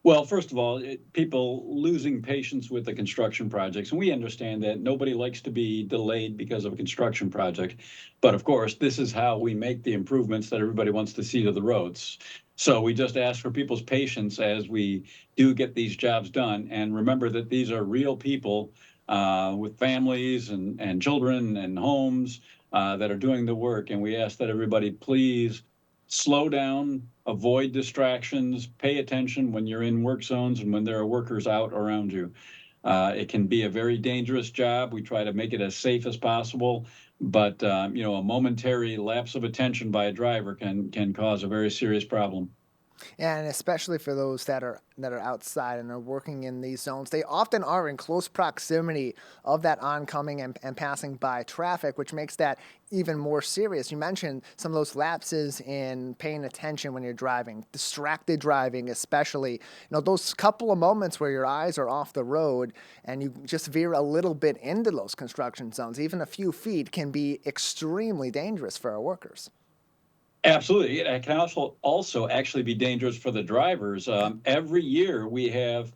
S17: Well, first of all, people losing patience with the construction projects. And we understand that nobody likes to be delayed because of a construction project. But of course, this is how we make the improvements that everybody wants to see to the roads. So we just ask for people's patience as we do get these jobs done. And remember that these are real people with families and children and homes that are doing the work. And we ask that everybody please slow down, avoid distractions, pay attention when you're in work zones and when there are workers out around you. It can be a very dangerous job. We try to make it as safe as possible, but a momentary lapse of attention by a driver can cause a very serious problem.
S2: And especially for those that are outside and are working in these zones, they often are in close proximity of that oncoming and passing by traffic, which makes that even more serious. You mentioned some of those lapses in paying attention when you're driving, distracted driving especially. Those couple of moments where your eyes are off the road and you just veer a little bit into those construction zones, even a few feet, can be extremely dangerous for our workers.
S17: Absolutely. It can also actually be dangerous for the drivers. Every year we have,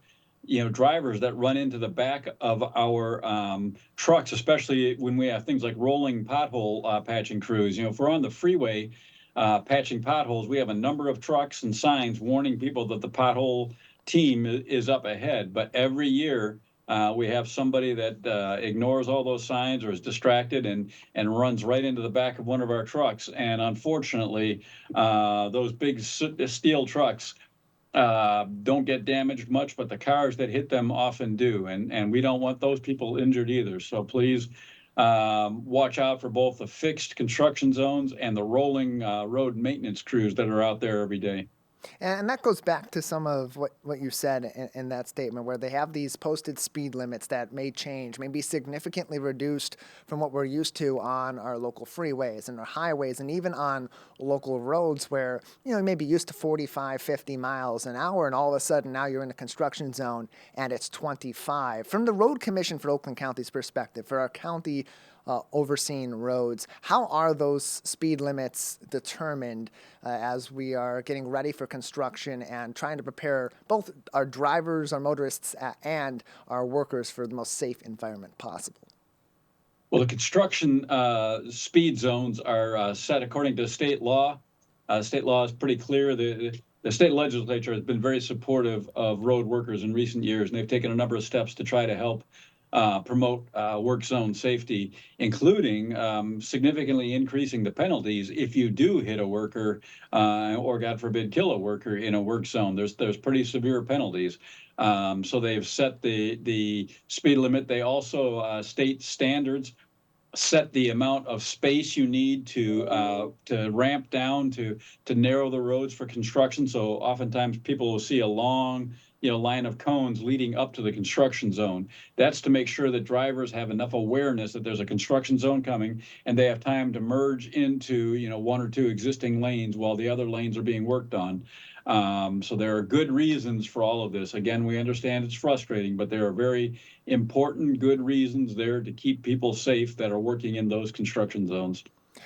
S17: drivers that run into the back of our trucks, especially when we have things like rolling pothole patching crews. If we're on the freeway patching potholes, we have a number of trucks and signs warning people that the pothole team is up ahead. But every year we have somebody that ignores all those signs or is distracted and runs right into the back of one of our trucks. And unfortunately, those big steel trucks don't get damaged much, but the cars that hit them often do. And we don't want those people injured either. So please watch out for both the fixed construction zones and the rolling road maintenance crews that are out there every day.
S2: And that goes back to some of what you said in that statement, where they have these posted speed limits that may change, may be significantly reduced from what we're used to on our local freeways and our highways, and even on local roads where, you may be used to 45, 50 miles an hour, and all of a sudden now you're in a construction zone and it's 25. From the Road Commission for Oakland County's perspective, for our county overseeing roads, how are those speed limits determined as we are getting ready for construction and trying to prepare both our drivers, our motorists, and our workers for the most safe environment possible?
S17: Well, the construction speed zones are set according to state law. State law is pretty clear. The state legislature has been very supportive of road workers in recent years, and they've taken a number of steps to try to help promote work zone safety, including significantly increasing the penalties if you do hit a worker or, God forbid, kill a worker in a work zone. There's pretty severe penalties. So they've set the speed limit. They also state standards, set the amount of space you need to ramp down to narrow the roads for construction. So oftentimes people will see a long line of cones leading up to the construction zone. That's to make sure that drivers have enough awareness that there's a construction zone coming and they have time to merge into, one or two existing lanes while the other lanes are being worked on. So there are good reasons for all of this. Again, we understand it's frustrating, but there are very important, good reasons there to keep people safe that are working in those construction zones.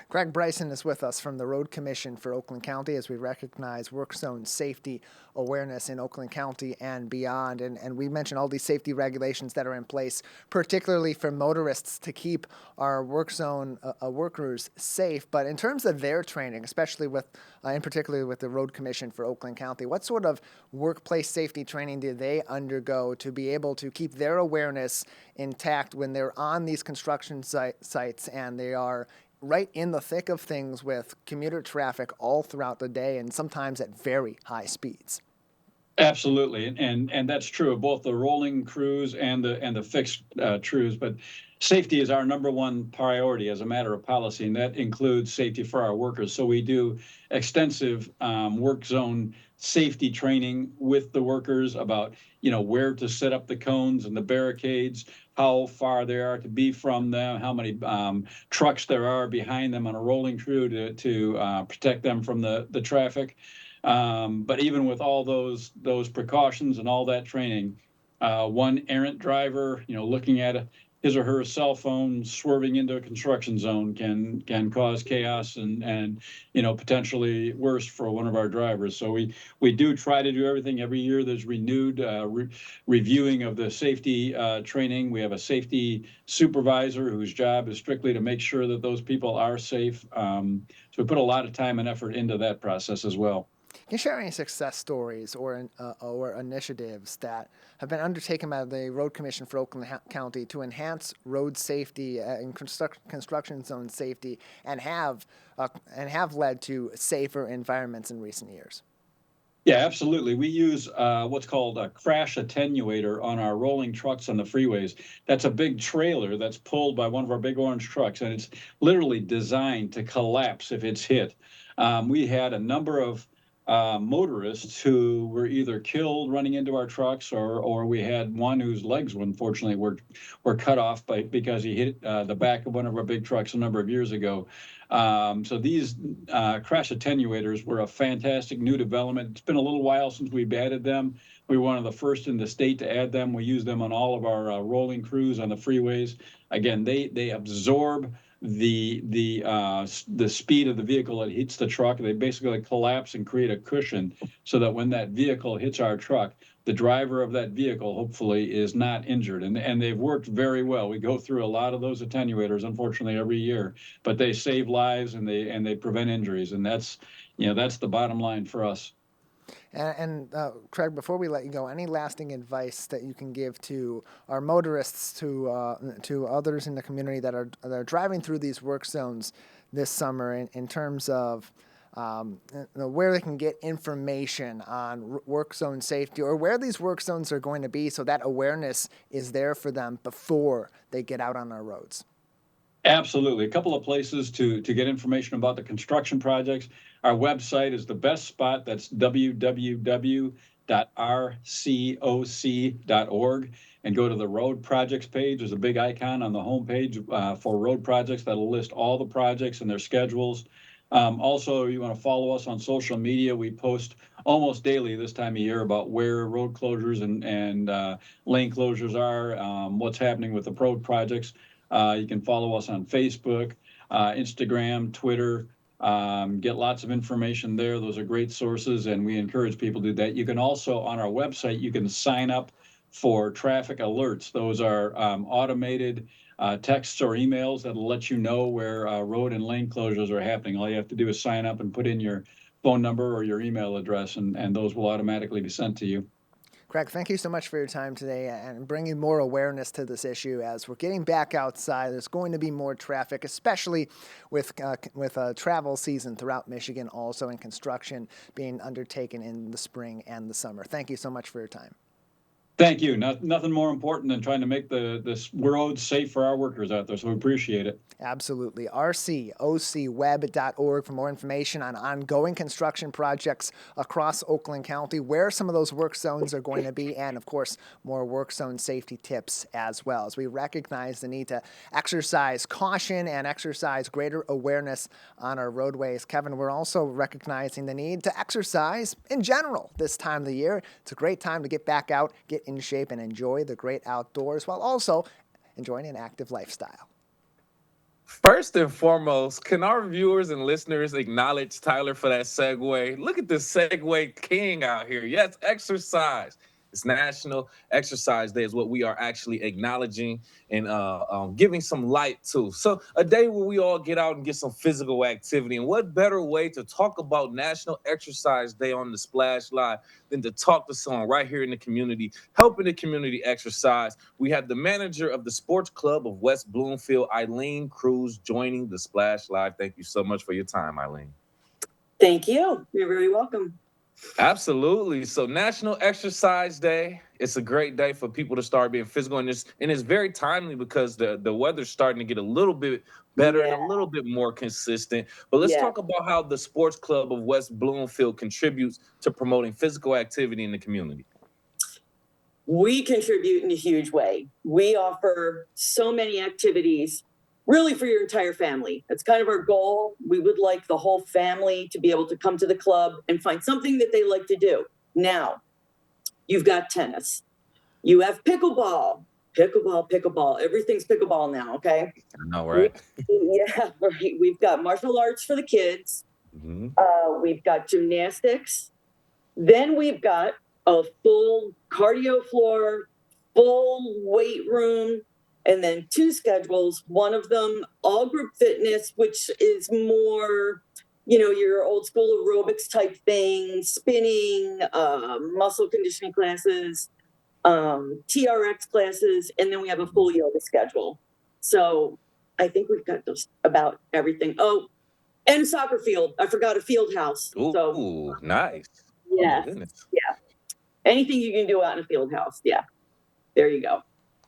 S2: Greg Bryson is with us from the Road Commission for Oakland County as we recognize work zone safety awareness in Oakland County and beyond. And we mentioned all these safety regulations that are in place, particularly for motorists to keep our work zone workers safe. But in terms of their training, especially with, in particular with the Road Commission for Oakland County, what sort of workplace safety training do they undergo to be able to keep their awareness intact when they're on these construction sites and they are right in the thick of things with commuter traffic all throughout the day and sometimes at very high speeds?
S17: Absolutely, and that's true of both the rolling crews and the fixed crews. But safety is our number one priority as a matter of policy, and that includes safety for our workers. So we do extensive work zone safety training with the workers about where to set up the cones and the barricades, how far they are to be from them, how many trucks there are behind them on a rolling crew to protect them from the traffic. But even with all those precautions and all that training, one errant driver, looking at his or her cell phone swerving into a construction zone can cause chaos and potentially worse for one of our drivers. So we do try to do everything every year. There's renewed reviewing of the safety training. We have a safety supervisor whose job is strictly to make sure that those people are safe. So we put a lot of time and effort into that process as well.
S2: Can you share any success stories or initiatives that have been undertaken by the Road Commission for Oakland County to enhance road safety and construction zone safety and have led to safer environments in recent years?
S17: Yeah, absolutely. We use what's called a crash attenuator on our rolling trucks on the freeways. That's a big trailer that's pulled by one of our big orange trucks, and it's literally designed to collapse if it's hit. We had a number of motorists who were either killed running into our trucks, or we had one whose legs, unfortunately, were cut off because he hit the back of one of our big trucks a number of years ago. So these crash attenuators were a fantastic new development. It's been a little while since we've added them. We were one of the first in the state to add them. We use them on all of our rolling crews on the freeways. Again, they absorb the speed of the vehicle that hits the truck. They basically collapse and create a cushion so that when that vehicle hits our truck, the driver of that vehicle hopefully is not injured. And they've worked very well. We go through a lot of those attenuators, unfortunately, every year, but they save lives and they prevent injuries. And that's the bottom line for us.
S2: And Craig, before we let you go, any lasting advice that you can give to our motorists, to others in the community that are driving through these work zones this summer in terms of where they can get information on work zone safety, or where these work zones are going to be so that awareness is there for them before they get out on our roads?
S17: Absolutely. A couple of places to get information about the construction projects. Our website is the best spot. That's www.rcoc.org, and go to the road projects page. There's a big icon on the homepage for road projects that'll list all the projects and their schedules. Also, you want to follow us on social media. We post almost daily this time of year about where road closures and lane closures are, what's happening with the road projects. You can follow us on Facebook, Instagram, Twitter. Get lots of information there. Those are great sources, and we encourage people to do that. You can also, on our website, you can sign up for traffic alerts. Those are automated texts or emails that'll let you know where road and lane closures are happening. All you have to do is sign up and put in your phone number or your email address, and those will automatically be sent to you.
S2: Craig, thank you so much for your time today and bringing more awareness to this issue. As we're getting back outside, there's going to be more traffic, especially with travel season throughout Michigan, also in construction being undertaken in the spring and the summer. Thank you so much for your time.
S17: Thank you. Nothing more important than trying to make this road safe for our workers out there, so we appreciate it.
S2: Absolutely. rcocweb.org for more information on ongoing construction projects across Oakland County, where some of those work zones are going to be, and, of course, more work zone safety tips as well, as we recognize the need to exercise caution and exercise greater awareness on our roadways. Kevin, we're also recognizing the need to exercise in general this time of the year. It's a great time to get back out, get in shape, and enjoy the great outdoors while also enjoying an active lifestyle.
S3: First and foremost, can our viewers and listeners acknowledge Tyler for that segue? Look at the segue king out here. Yes, exercise. It's National Exercise Day, is what we are actually acknowledging and giving some light to. So, a day where we all get out and get some physical activity. And what better way to talk about National Exercise Day on the Splash Live than to talk to someone right here in the community, helping the community exercise? We have the manager of the Sports Club of West Bloomfield, Eileen Cruz, joining the Splash Live. Thank you so much for your time, Eileen.
S18: Thank you. You're very welcome.
S3: Absolutely. So National Exercise Day. It's a great day for people to start being physical, and it's very timely because the weather's starting to get a little bit better and a little bit more consistent. But let's talk about how the Sports Club of West Bloomfield contributes to promoting physical activity in the community.
S18: We contribute in a huge way. We offer so many activities, really for your entire family. That's kind of our goal. We would like the whole family to be able to come to the club and find something that they like to do. Now, you've got tennis. You have pickleball. Pickleball. Everything's pickleball now, okay?
S3: I know, right?
S18: Yeah, right. We've got martial arts for the kids. We've got gymnastics. Then we've got a full cardio floor, full weight room, and then 2 schedules. One of them, all group fitness, which is more, your old school aerobics type thing, spinning, muscle conditioning classes, TRX classes, and then we have a full yoga schedule. So I think we've got just about everything. Oh, and soccer field. I forgot a field house.
S3: Ooh, nice.
S18: Yeah.
S3: Oh my goodness.
S18: Yeah. Anything you can do out in a field house. Yeah. There you go.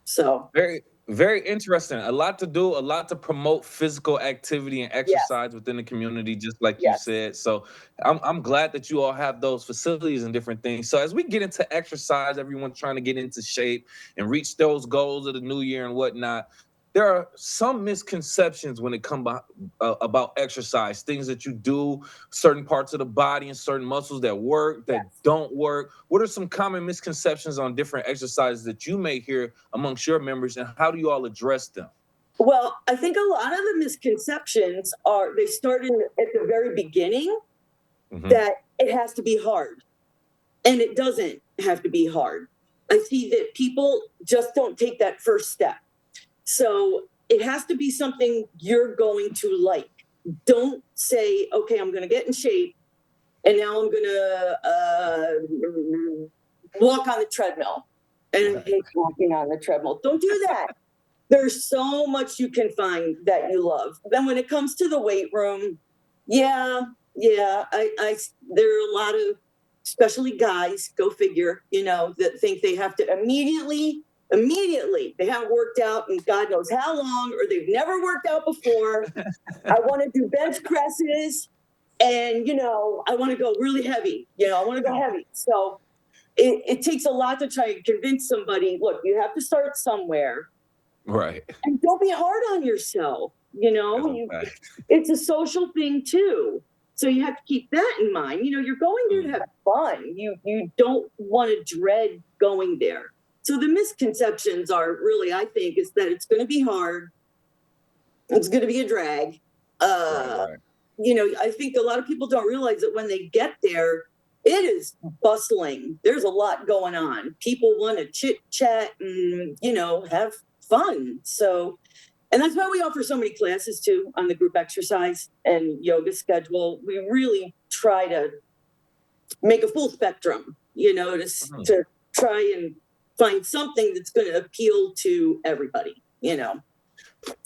S18: So
S3: very, very interesting. A lot to do, a lot to promote physical activity and exercise within the community, just like you said. So I'm glad that you all have those facilities and different things. So as we get into exercise, everyone's trying to get into shape and reach those goals of the new year and whatnot. There are some misconceptions when it comes about exercise, things that you do, certain parts of the body and certain muscles that work, that don't work. What are some common misconceptions on different exercises that you may hear amongst your members, and how do you all address them?
S18: Well, I think a lot of the misconceptions they started at the very beginning, that it has to be hard. And it doesn't have to be hard. I see that people just don't take that first step. So it has to be something you're going to like. Don't say, okay, I'm going to get in shape and now I'm going to walk on the treadmill. And I hate walking on the treadmill. Don't do that. There's so much you can find that you love. Then when it comes to the weight room, there are a lot of, especially guys, go figure, that think they have to immediately, they haven't worked out in God knows how long, or they've never worked out before. I want to do bench presses and, I want to go really heavy, I want to go heavy. So it takes a lot to try and convince somebody, look, you have to start somewhere.
S3: Right.
S18: And don't be hard on yourself. It's a social thing too. So you have to keep that in mind. You're going there to have fun. You don't want to dread going there. So the misconceptions are really, I think, is that it's going to be hard. It's going to be a drag. I think a lot of people don't realize that when they get there, it is bustling. There's a lot going on. People want to chit chat and, have fun. So, and that's why we offer so many classes too on the group exercise and yoga schedule. We really try to make a full spectrum, to try and find something that's going to appeal to everybody,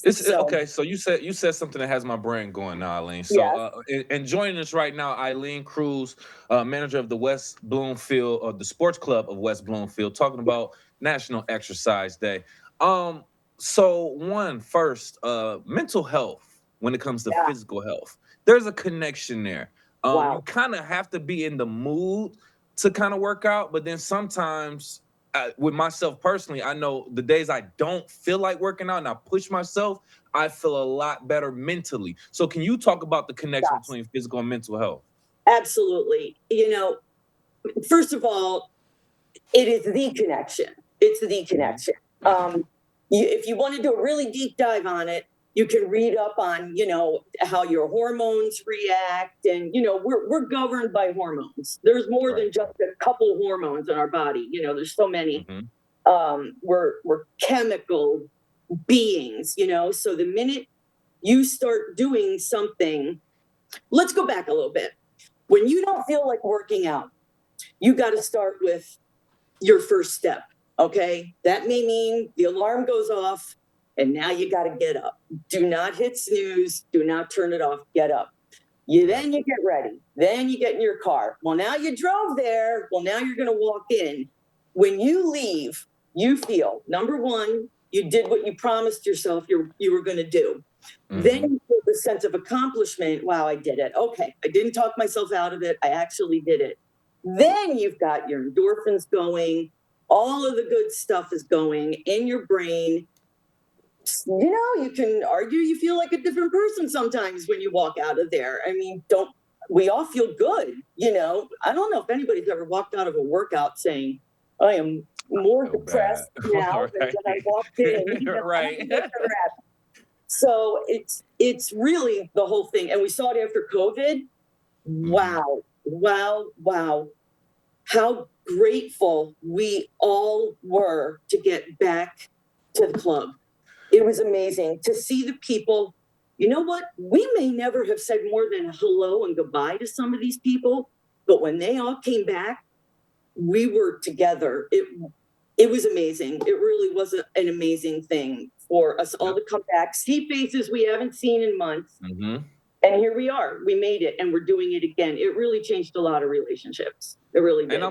S3: Okay, so you said something that has my brain going now, Eileen. So and joining us right now, Eileen Cruz, manager of the West Bloomfield, or the Sports Club of West Bloomfield, talking about National Exercise Day. So first, mental health when it comes to physical health. There's a connection there. You kind of have to be in the mood to kind of work out, but then sometimes with myself personally, I know the days I don't feel like working out and I push myself, I feel a lot better mentally. So can you talk about the connection between physical and mental health?
S18: Absolutely. First of all, it is the connection. It's the connection. If you want to do a really deep dive on it, You can read up on, how your hormones react. And, we're governed by hormones. There's more than just a couple hormones in our body. There's so many. We're chemical beings, so the minute you start doing something, let's go back a little bit. When you don't feel like working out, you got to start with your first step. Okay. That may mean the alarm goes off and now you got to get up. Do not hit snooze. Do not turn it off. Get up. Then you get ready. Then you get in your car. Well, now you drove there. Well, now you're going to walk in. When you leave, you feel, number one, you did what you promised yourself you were going to do. Then you feel the sense of accomplishment. Wow, I did it. Okay. I didn't talk myself out of it. I actually did it. Then you've got your endorphins going. All of the good stuff is going in your brain. You can argue you feel like a different person sometimes when you walk out of there. I mean, we all feel good, I don't know if anybody's ever walked out of a workout saying, I am more depressed now than when I walked in.
S3: Right.
S18: So it's really the whole thing. And we saw it after COVID. Wow. How grateful we all were to get back to the club. It was amazing to see the people. You know what? We may never have said more than hello and goodbye to some of these people, but when they all came back, we were together. It was amazing. It really was an amazing thing for us all to come back, see faces we haven't seen in months. And here we are. We made it, and we're doing it again. It really changed a lot of relationships. It really did.
S3: And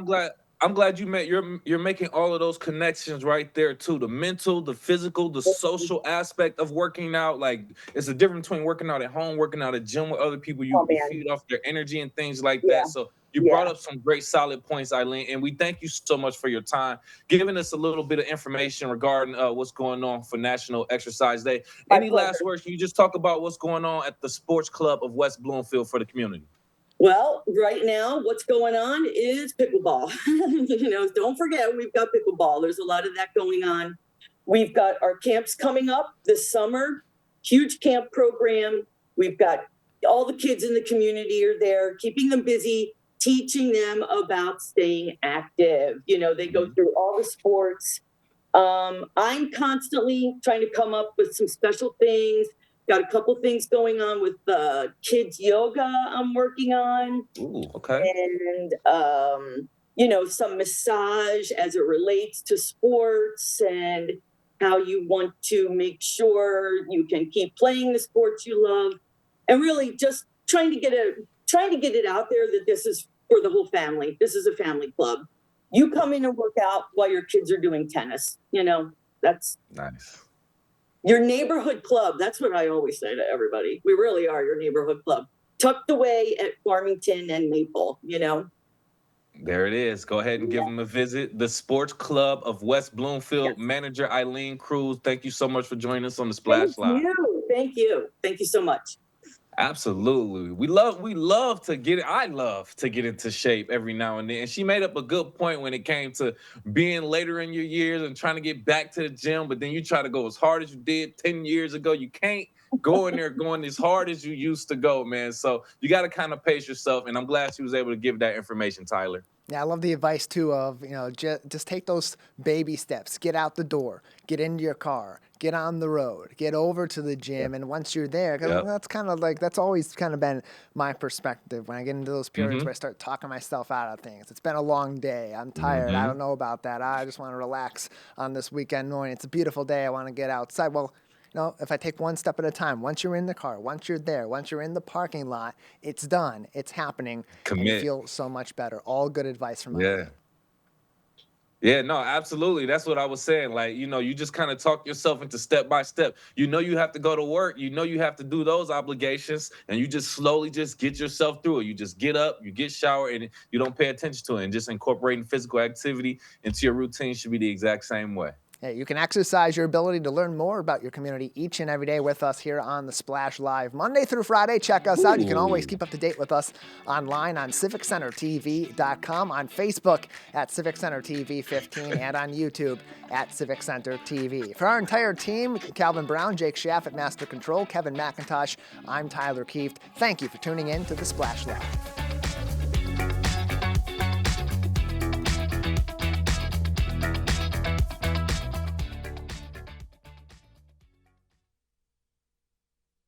S3: I'm glad you're making all of those connections right there too. The mental, the physical, the social aspect of working out. Like, it's a difference between working out at home, working out at gym with other people. You feed off their energy and things like that. So you brought up some great solid points, Eileen, and we thank you so much for your time, giving us a little bit of information regarding what's going on for National Exercise Day. Any last words? Can you just talk about what's going on at the Sports Club of West Bloomfield for the community?
S18: Well, right now, what's going on is pickleball. Don't forget, we've got pickleball. There's a lot of that going on. We've got our camps coming up this summer, huge camp program. We've got all the kids in the community are there, keeping them busy, teaching them about staying active. They go through all the sports. I'm constantly trying to come up with some special things. Got a couple things going on with kids yoga I'm working on.
S3: Ooh, okay.
S18: And, some massage as it relates to sports and how you want to make sure you can keep playing the sports you love. And really just trying to get it out there that this is for the whole family. This is a family club. You come in and work out while your kids are doing tennis. That's
S3: nice.
S18: Your neighborhood club. That's what I always say to everybody. We really are your neighborhood club, tucked away at Farmington and Maple,
S3: There it is. Go ahead and give them a visit. The Sports Club of West Bloomfield, Manager Eileen Cruz. Thank you so much for joining us on the Splash Live.
S18: Thank you so much.
S3: Absolutely. I love to get into shape every now and then. And she made up a good point when it came to being later in your years and trying to get back to the gym, but then you try to go as hard as you did 10 years ago. You can't go in there going as hard as you used to go, man. So you got to kind of pace yourself. And I'm glad she was able to give that information, Tyler.
S2: Yeah, I love the advice too of, just take those baby steps, get out the door, get into your car, get on the road, get over to the gym. And once you're there, that's kind of like, that's always kind of been my perspective when I get into those periods where I start talking myself out of things. It's been a long day. I'm tired. I don't know about that. I just want to relax on this weekend morning. It's a beautiful day. I want to get outside. Well, if I take one step at a time, once you're in the car, once you're there, once you're in the parking lot, it's done. It's happening.
S3: Commit.
S2: And you feel so much better. All good advice from Eileen.
S3: Yeah, no, absolutely. That's what I was saying. Like, you just kind of talk yourself into step by step. You have to go to work. You have to do those obligations, and you just slowly just get yourself through it. You just get up, you get showered, and you don't pay attention to it. And just incorporating physical activity into your routine should be the exact same way.
S2: Hey, you can exercise your ability to learn more about your community each and every day with us here on the Splash Live. Monday through Friday, check us out. You can always keep up to date with us online on civiccentertv.com, on Facebook at Civic Center TV 15, and on YouTube at Civic Center TV. For our entire team, Calvin Brown, Jake Schaff at Master Control, Kevin McIntosh, I'm Tyler Kieft. Thank you for tuning in to the Splash Live.